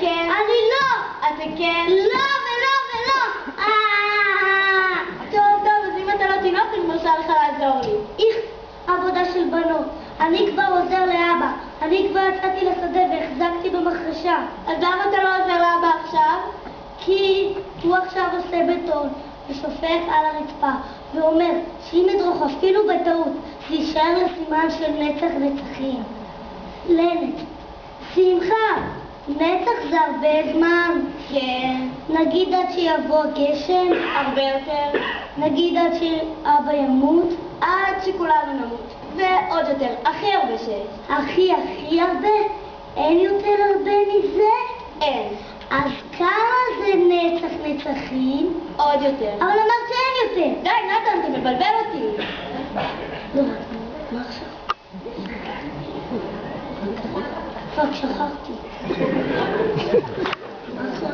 כן. אני לא! אתה כן. לא ולא ולא! טוב, אז אם אתה לא תינוק, אני מרשה לך לעזור לי. איך עבודה של בנות. אני כבר עוזר לאבא. אני כבר יצאתי לשדה והחזקתי במחרשה. אז למה אתה לא עוזר לאבא עכשיו? כי הוא עכשיו עושה בטון ושופך על הרצפה ואומר שאם ידרוך אפילו בטעות זה יישאר לסימן של נצח נצחים. לנת, שמחה, נצח זה הרבה זמן. כן. נגיד עד שיבוא גשם. הרבה יותר. נגיד עד שאבא ימות. עד שכולנו נמות. ועוד יותר, הכי הרבה שיש. הכי הרבה? אין יותר הרבה מזה? אין. אז כמה זה נצח נצחים? עוד יותר. אבל אמרת שאין יותר. די, נתן, אתה מבלבל אותי. לא, מה עכשיו? פאק, שכחתי. מה עכשיו?